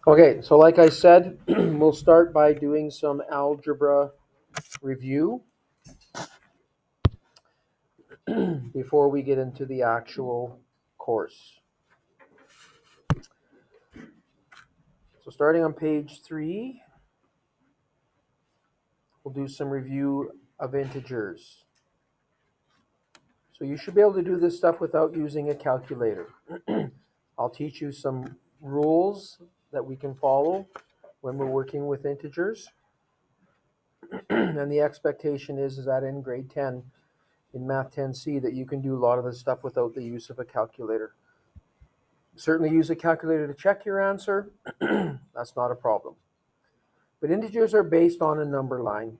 Okay, so like I said, we'll start by doing some algebra review before we get into the actual course. So starting on page 3, we'll do some review of integers. So you should be able to do this stuff without using a calculator. I'll teach you some rules that we can follow when we're working with integers. And the expectation is that in grade 10, in Math 10C, that you can do a lot of this stuff without the use of a calculator. Certainly use a calculator to check your answer. That's not a problem. But integers are based on a number line.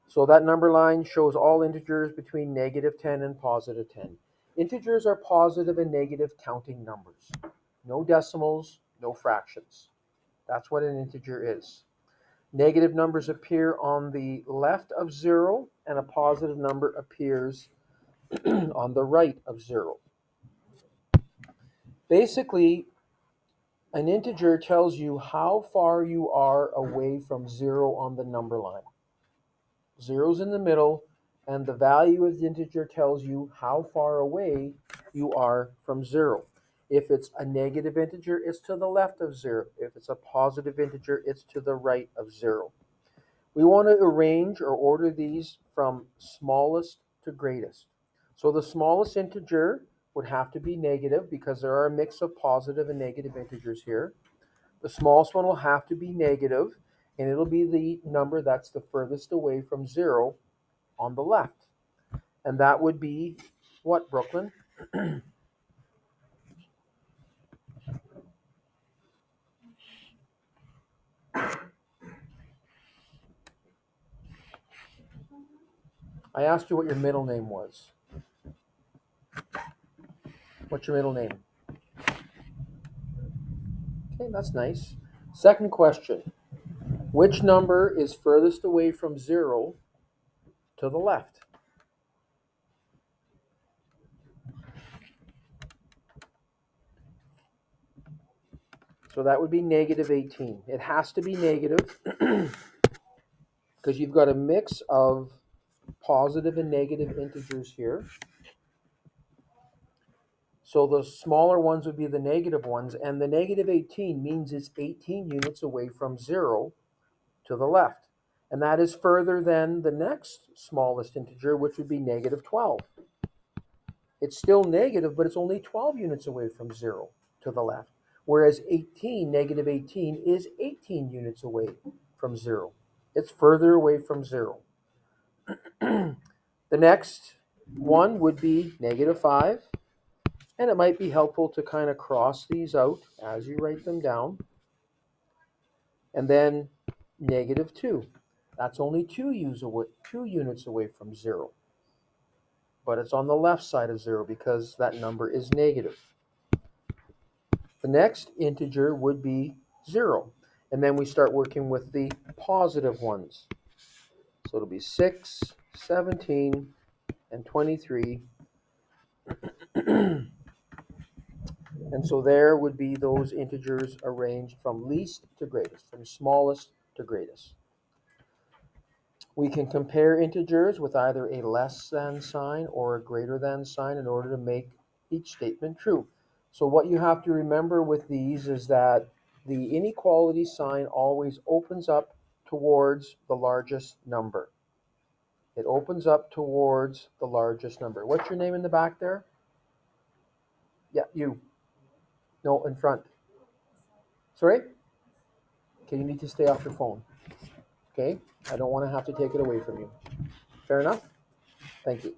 So that number line shows all integers between -10 and +10. Integers are positive and negative counting numbers. No decimals, no fractions. That's what an integer is. Negative numbers appear on the left of 0, and a positive number appears on the right of 0. Basically, an integer tells you how far you are away from 0 on the number line. 0's in the middle, and the value of the integer tells you how far away you are from 0. If it's a negative integer, it's to the left of 0. If it's a positive integer, it's to the right of 0. We want to arrange or order these from smallest to greatest. So the smallest integer would have to be negative because there are a mix of positive and negative integers here. The smallest one will have to be negative, and it'll be the number that's the furthest away from 0 on the left. And that would be what, Brooklyn? I asked you what your middle name was. What's your middle name? Okay, that's nice. Second question. Which number is furthest away from 0 to the left? So that would be -18. It has to be negative because you've got a mix of positive and negative integers here. So the smaller ones would be the negative ones, and the -18 means it's 18 units away from 0 to the left. And that is further than the next smallest integer, which would be -12. It's still negative, but it's only 12 units away from 0 to the left. Whereas 18, -18, is 18 units away from 0. It's further away from 0. The next one would be -5. And it might be helpful to kind of cross these out as you write them down. And then -2. That's only 2 units away from 0. But it's on the left side of 0 because that number is negative. The next integer would be 0. And then we start working with the positive ones. So it'll be 6, 17, and 23. And so there would be those integers arranged from least to greatest, from smallest to greatest. We can compare integers with either a less than sign or a greater than sign in order to make each statement true. So what you have to remember with these is that the inequality sign always opens up towards the largest number. It opens up towards the largest number. What's your name in the back there? Yeah, you. No, in front. Sorry? Okay, you need to stay off your phone. Okay? I don't want to have to take it away from you. Fair enough? Thank you.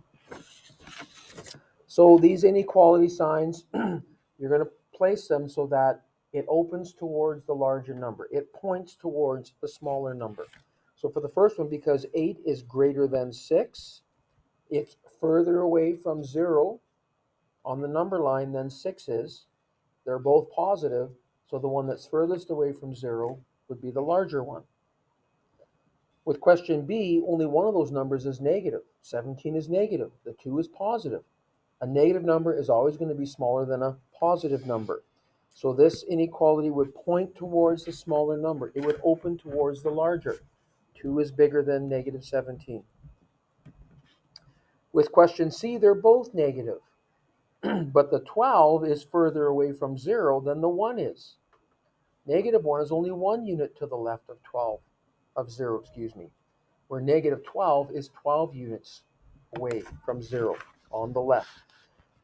So these inequality signs, you're going to place them so that it opens towards the larger number. It points towards the smaller number. So for the first one, because 8 is greater than 6, it's further away from 0 on the number line than 6 is. They're both positive, so the one that's furthest away from 0 would be the larger one. With question B, only one of those numbers is negative. 17 is negative. The 2 is positive. A negative number is always going to be smaller than a positive number. So this inequality would point towards the smaller number. It would open towards the larger. 2 is bigger than negative 17. With question C, they're both negative, but the 12 is further away from 0 than the 1 is. Negative 1 is only 1 unit to the left of 12, of 0, where negative 12 is 12 units away from 0 on the left.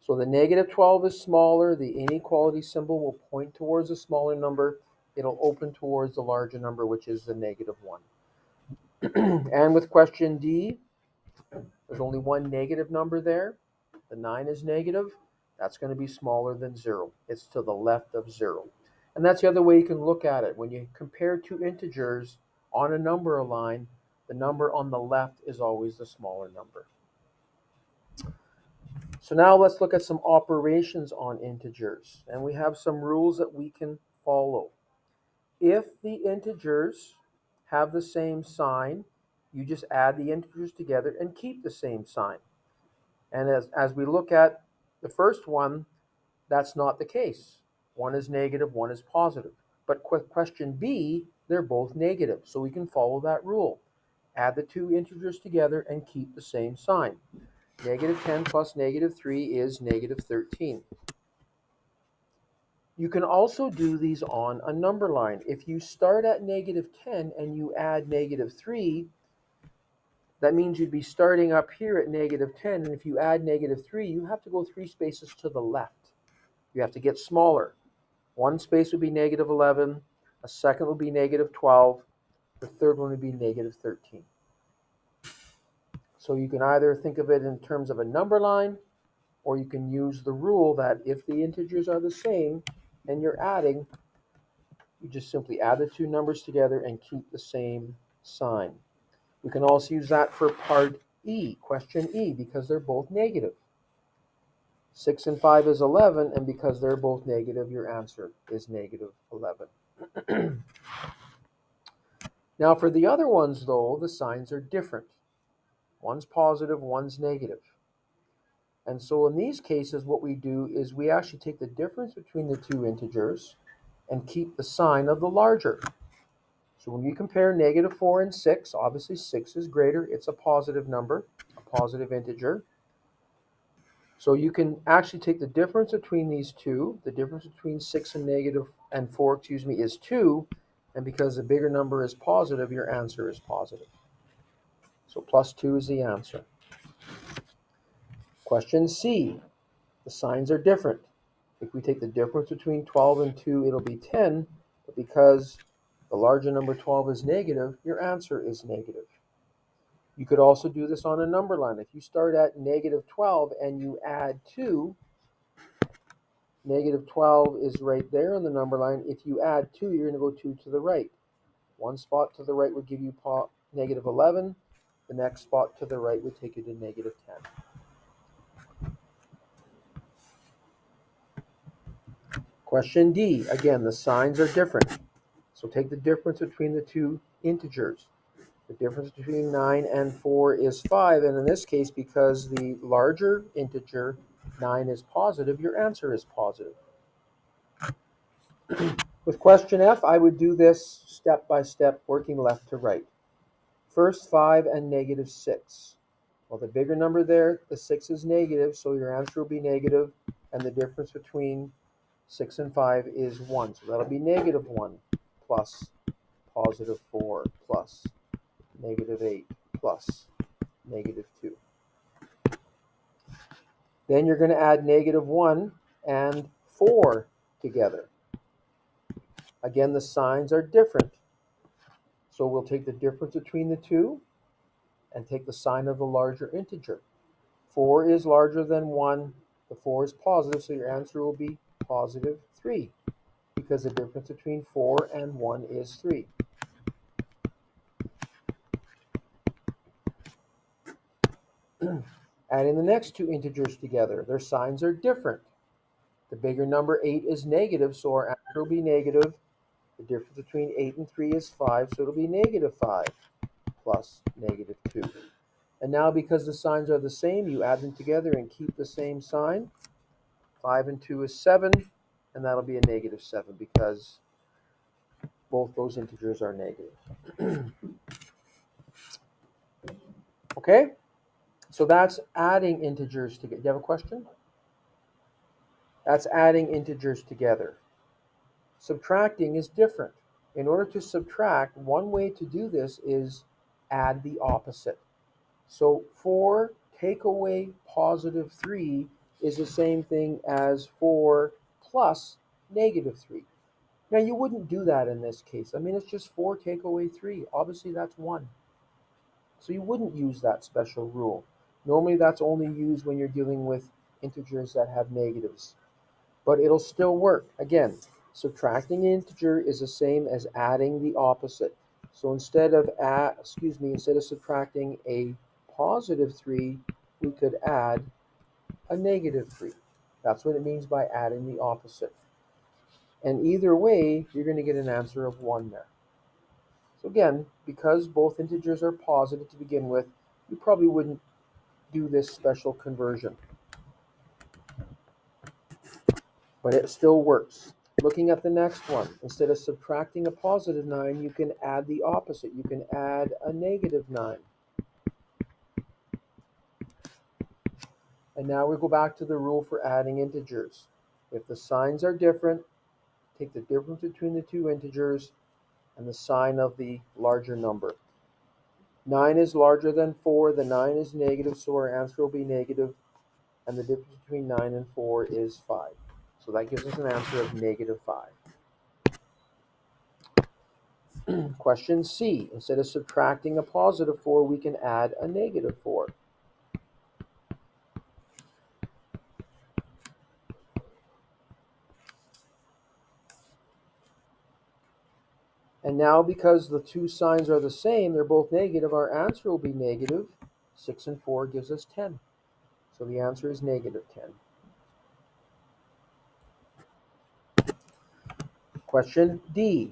So the negative 12 is smaller. The inequality symbol will point towards a smaller number. It'll open towards the larger number, which is the negative 1. And with question D, there's only one negative number there. The 9 is negative. That's going to be smaller than 0. It's to the left of 0. And that's the other way you can look at it. When you compare two integers on a number line, the number on the left is always the smaller number. So now let's look at some operations on integers. And we have some rules that we can follow. If the integers have the same sign, you just add the integers together and keep the same sign. And as we look at the first one, that's not the case. One is negative, one is positive. But question B, they're both negative, so we can follow that rule. Add the two integers together and keep the same sign. Negative 10 plus negative 3 is negative 13. You can also do these on a number line. If you start at negative 10 and you add negative 3, that means you'd be starting up here at negative 10, and if you add negative 3, you have to go 3 spaces to the left. You have to get smaller. One space would be negative 11, a second would be negative 12, the third one would be negative 13. So you can either think of it in terms of a number line, or you can use the rule that if the integers are the same and you're adding, you just simply add the two numbers together and keep the same sign. We can also use that for part E, question E, because they're both negative. 6 and 5 is 11, and because they're both negative, your answer is negative 11. Now for the other ones, though, the signs are different. One's positive, one's negative. And so in these cases, what we do is we actually take the difference between the two integers and keep the sign of the larger. So when you compare negative 4 and 6, obviously 6 is greater. It's a positive number, a positive integer. So you can actually take the difference between these two. The difference between 6 and 4, is 2. And because the bigger number is positive, your answer is positive. So plus 2 is the answer. Question C. The signs are different. If we take the difference between 12 and 2, it'll be 10. But because the larger number 12 is negative, your answer is negative. You could also do this on a number line. If you start at negative 12 and you add 2, negative 12 is right there on the number line. If you add 2, you're going to go 2 to the right. One spot to the right would give you negative 11. The next spot to the right would take you to negative 10. Question D. Again, the signs are different. So take the difference between the two integers. The difference between 9 and 4 is 5. And in this case, because the larger integer, 9, is positive, your answer is positive. With question F, I would do this step by step, working left to right. First, 5 and negative 6. Well, the bigger number there, the 6 is negative, so your answer will be negative, and the difference between 6 and 5 is 1. So that'll be negative 1 plus positive 4 plus negative 8 plus negative 2. Then you're going to add negative 1 and 4 together. Again, the signs are different. So we'll take the difference between the two and take the sign of the larger integer. 4 is larger than 1. The 4 is positive, so your answer will be positive 3, because the difference between 4 and 1 is 3. Adding the next two integers together, their signs are different. The bigger number 8 is negative, so our answer will be negative. The difference between 8 and 3 is 5, so it'll be negative 5 plus negative 2. And now because the signs are the same, you add them together and keep the same sign. 5 and 2 is 7. and that'll be a negative 7 because both those integers are negative. Okay, so that's adding integers together. Do you have a question? That's adding integers together. Subtracting is different. In order to subtract, one way to do this is add the opposite. So 4 take away positive 3 is the same thing as 4 plus negative 3. Now you wouldn't do that in this case. I mean, it's just 4 take away 3. Obviously that's 1. So you wouldn't use that special rule. Normally that's only used when you're dealing with integers that have negatives. But it'll still work. Again, subtracting an integer is the same as adding the opposite. So instead of subtracting a positive 3, we could add a negative 3. That's what it means by adding the opposite. And either way, you're going to get an answer of 1 there. So again, because both integers are positive to begin with, you probably wouldn't do this special conversion. But it still works. Looking at the next one, instead of subtracting a positive 9, you can add the opposite. You can add a negative 9. And now we go back to the rule for adding integers. If the signs are different, take the difference between the two integers and the sign of the larger number. 9 is larger than 4. The 9 is negative, so our answer will be negative. And the difference between 9 and 4 is 5. So that gives us an answer of negative 5. Question C. Instead of subtracting a positive 4, we can add a negative 4. And now because the two signs are the same, they're both negative, our answer will be negative. 6 and 4 gives us 10. So the answer is negative 10. Question D.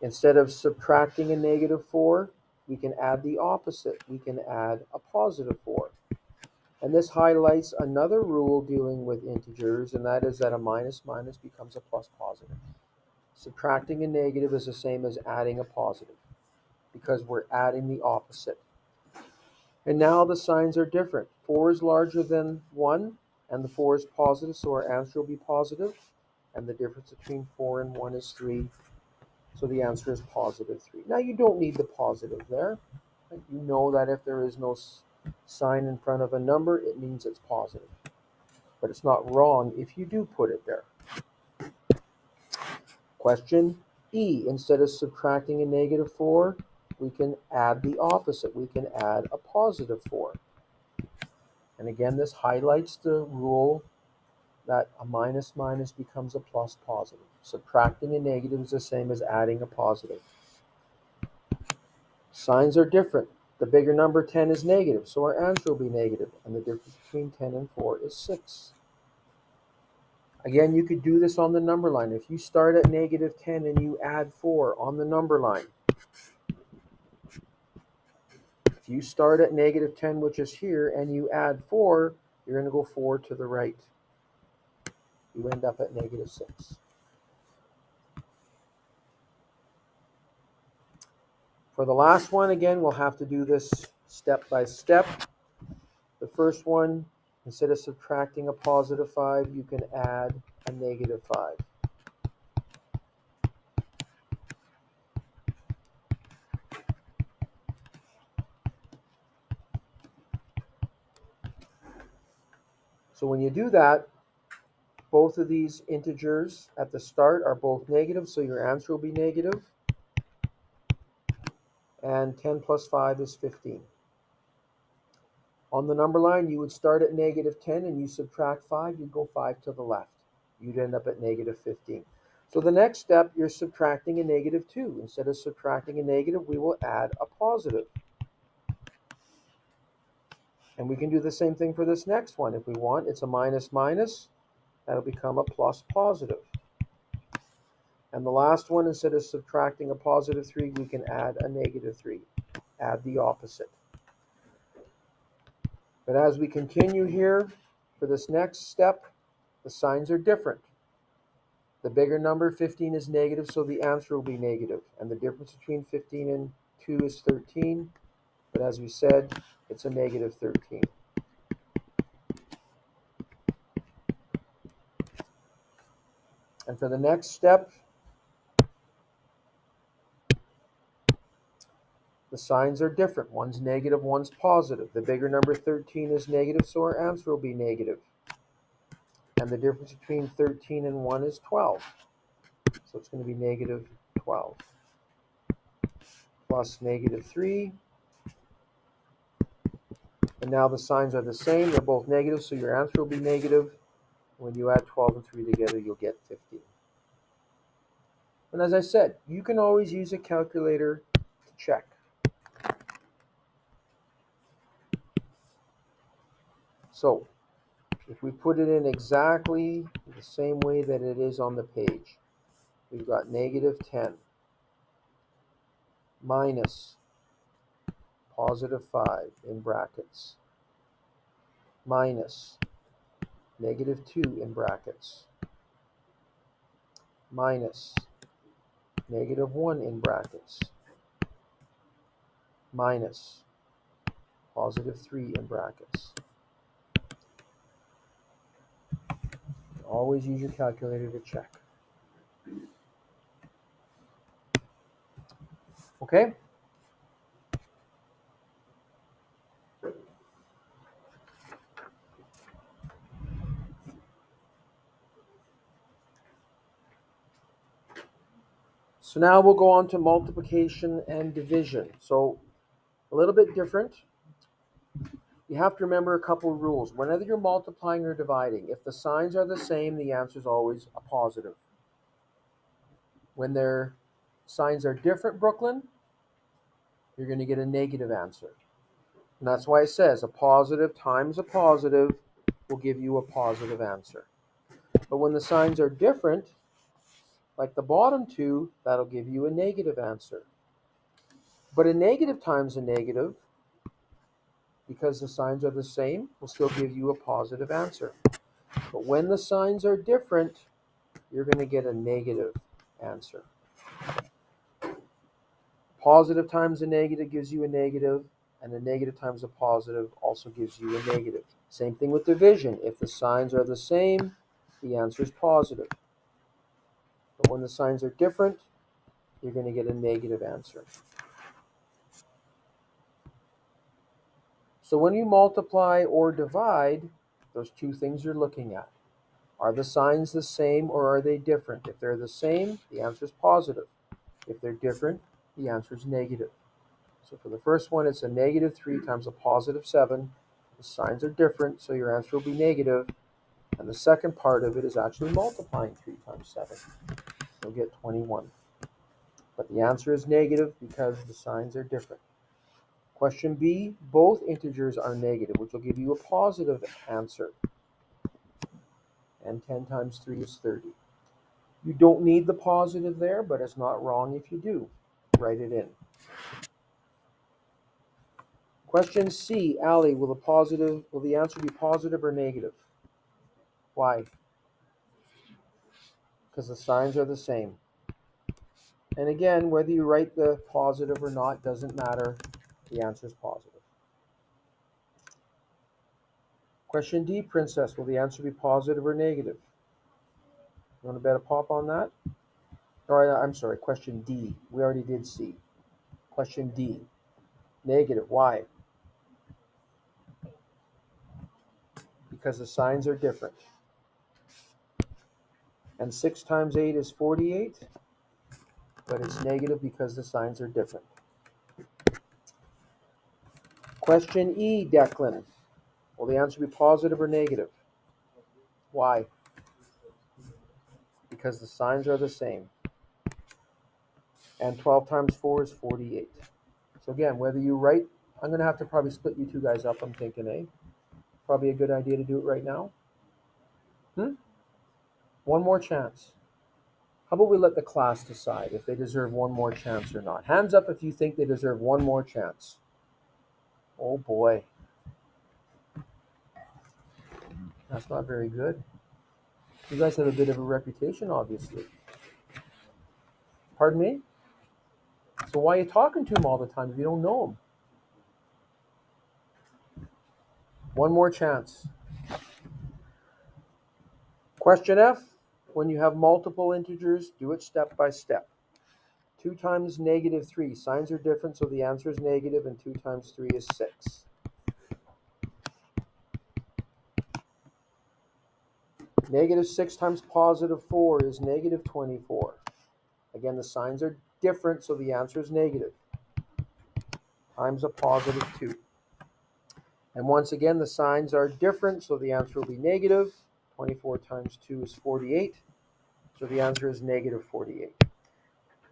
Instead of subtracting a negative 4, we can add the opposite. We can add a positive 4. And this highlights another rule dealing with integers, and that is that a minus minus becomes a plus positive. Subtracting a negative is the same as adding a positive because we're adding the opposite. And now the signs are different. 4 is larger than 1, and the 4 is positive, so our answer will be positive. And the difference between 4 and 1 is 3, so the answer is positive 3. Now you don't need the positive there. You know that if there is no sign in front of a number, it means it's positive. But it's not wrong if you do put it there. Question E. Instead of subtracting a negative 4, we can add the opposite. We can add a positive 4. And again, this highlights the rule that a minus minus becomes a plus positive. Subtracting a negative is the same as adding a positive. Signs are different. The bigger number 10 is negative, so our answer will be negative. And the difference between 10 and 4 is 6. Again, you could do this on the number line. If you start at negative 10 and you add 4 on the number line, if you start at negative 10, which is here, and you add 4, you're going to go 4 to the right. You end up at negative 6. For the last one, again, we'll have to do this step by step. The first one, instead of subtracting a positive 5, you can add a negative 5. So when you do that, both of these integers at the start are both negative, so your answer will be negative. And 10 plus 5 is 15. On the number line, you would start at negative 10 and you subtract 5, you'd go 5 to the left. You'd end up at negative 15. So the next step, you're subtracting a negative 2. Instead of subtracting a negative, we will add a positive. And we can do the same thing for this next one. If we want, it's a minus minus. That'll become a plus positive. And the last one, instead of subtracting a positive 3, we can add a negative 3. Add the opposite. But as we continue here, for this next step, the signs are different. The bigger number, 15, is negative, so the answer will be negative. And the difference between 15 and 2 is 13. But as we said, it's a negative 13. And for the next step, the signs are different. One's negative, one's positive. The bigger number, 13, is negative, so our answer will be negative. And the difference between 13 and 1 is 12. So it's going to be negative 12. Plus negative 3. And now the signs are the same. They're both negative, so your answer will be negative. When you add 12 and 3 together, you'll get 15. And as I said, you can always use a calculator to check. So if we put it in exactly the same way that it is on the page, we've got negative 10 minus positive 5 in brackets minus negative 2 in brackets minus negative 1 in brackets minus positive 3 in brackets. Always use your calculator to check. Okay? So now we'll go on to multiplication and division. So a little bit different. You have to remember a couple of rules. Whenever you're multiplying or dividing, if the signs are the same, the answer is always a positive. When their signs are different, Brooklyn, you're going to get a negative answer. And that's why it says a positive times a positive will give you a positive answer. But when the signs are different, like the bottom two, that'll give you a negative answer. But a negative times a negative, because the signs are the same, will still give you a positive answer. But when the signs are different, you're going to get a negative answer. Positive times a negative gives you a negative, and a negative times a positive also gives you a negative. Same thing with division. If the signs are the same, the answer is positive. But when the signs are different, you're going to get a negative answer. So when you multiply or divide, those two things you're looking at. Are the signs the same or are they different? If they're the same, the answer is positive. If they're different, the answer is negative. So for the first one, it's a negative 3 times a positive 7. The signs are different, so your answer will be negative. And the second part of it is actually multiplying 3 times 7. You'll get 21. But the answer is negative because the signs are different. Question B, both integers are negative, which will give you a positive answer. And 10 times 3 is 30. You don't need the positive there, but it's not wrong if you do. Write it in. Question C, Allie, will the answer be positive or negative? Why? Because the signs are the same. And again, whether you write the positive or not doesn't matter. The answer is positive. Question D, Princess, will the answer be positive or negative? You want to bet a pop on that? Or I'm sorry, question D. We already did C. Question D, negative. Why? Because the signs are different. And 6 times 8 is 48, but it's negative because the signs are different. Question E, Declan. Will the answer be positive or negative? Why? Because the signs are the same. And 12 times 4 is 48. So again, whether you write, I'm going to have to probably split you two guys up, I'm thinking, eh? Probably a good idea to do it right now. One more chance. How about we let the class decide if they deserve one more chance or not? Hands up if you think they deserve one more chance. Oh boy. That's not very good. You guys have a bit of a reputation, obviously. Pardon me? So why are you talking to him all the time if you don't know him? One more chance. Question F. When you have multiple integers, do it step by step. 2 times negative 3. Signs are different, so the answer is negative, and 2 times 3 is 6. Negative 6 times positive 4 is negative 24. Again, the signs are different, so the answer is negative. Times a positive 2. And once again, the signs are different, so the answer will be negative. 24 times 2 is 48, so the answer is negative 48.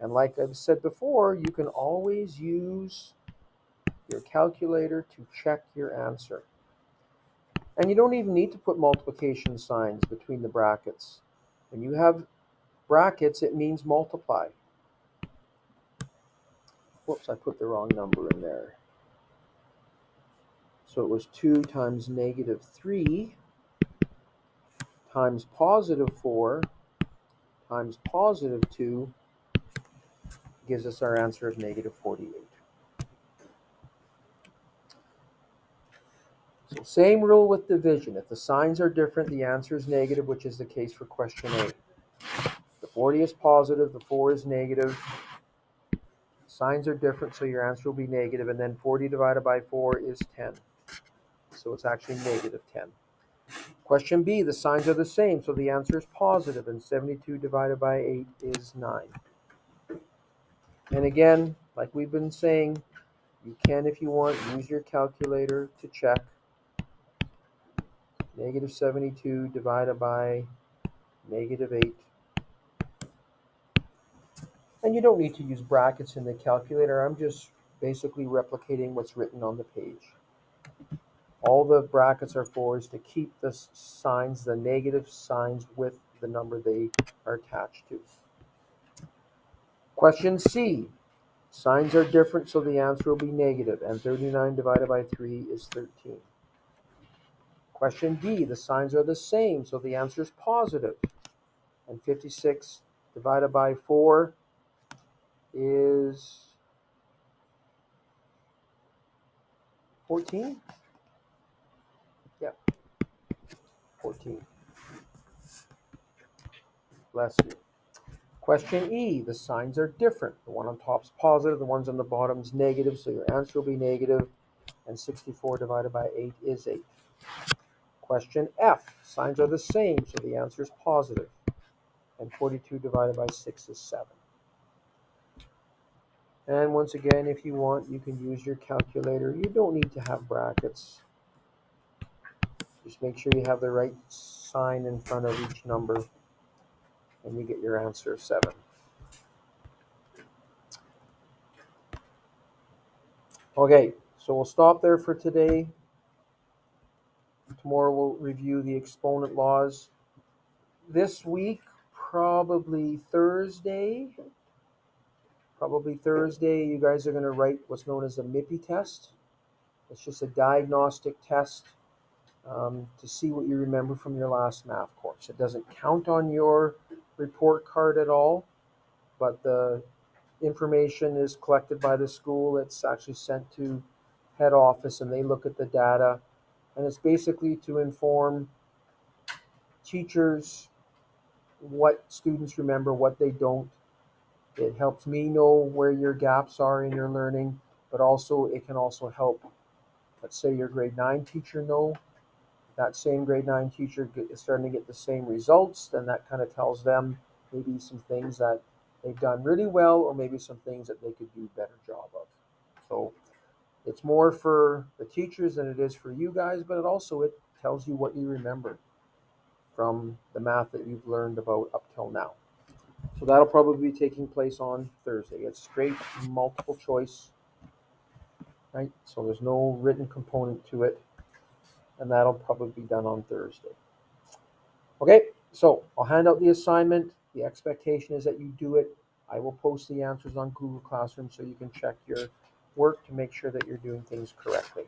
And like I've said before, you can always use your calculator to check your answer. And you don't even need to put multiplication signs between the brackets. When you have brackets, it means multiply. Whoops, I put the wrong number in there. So it was 2 times negative 3 times positive 4 times positive 2 gives us our answer of negative 48. So same rule with division. If the signs are different, the answer is negative, which is the case for question A. The 40 is positive, the 4 is negative. Signs are different, so your answer will be negative, and then 40 divided by 4 is 10. So it's actually negative 10. Question B, the signs are the same, so the answer is positive, and 72 divided by 8 is 9. And again, like we've been saying, you can, if you want, use your calculator to check. Negative 72 divided by negative 8. And you don't need to use brackets in the calculator. I'm just basically replicating what's written on the page. All the brackets are for is to keep the signs, the negative signs, with the number they are attached to. Question C. Signs are different, so the answer will be negative, and 39 divided by 3 is 13. Question D. The signs are the same, so the answer is positive, and 56 divided by 4 is 14? Yep, 14. Bless you. Question E, the signs are different. The one on top is positive, the ones on the bottom is negative, so your answer will be negative, and 64 divided by 8 is 8. Question F, signs are the same, so the answer is positive, and 42 divided by 6 is 7. And once again, if you want, you can use your calculator. You don't need to have brackets. Just make sure you have the right sign in front of each number, and you get your answer of 7. Okay, so we'll stop there for today. Tomorrow we'll review the exponent laws. This week, probably Thursday, you guys are going to write what's known as a MIPI test. It's just a diagnostic test to see what you remember from your last math course. It doesn't count on your report card at all, but the information is collected by the school. It's actually sent to head office, and they look at the data. And it's basically to inform teachers what students remember, what they don't. It helps me know where your gaps are in your learning, but also it can also help, let's say, your grade 9 teacher know. That same grade 9 teacher is starting to get the same results, then that kind of tells them maybe some things that they've done really well, or maybe some things that they could do a better job of. So it's more for the teachers than it is for you guys, but it tells you what you remember from the math that you've learned about up till now. So that'll probably be taking place on Thursday. It's straight multiple choice, right? So there's no written component to it, and that'll probably be done on Thursday. Okay, so I'll hand out the assignment. The expectation is that you do it. I will post the answers on Google Classroom so you can check your work to make sure that you're doing things correctly.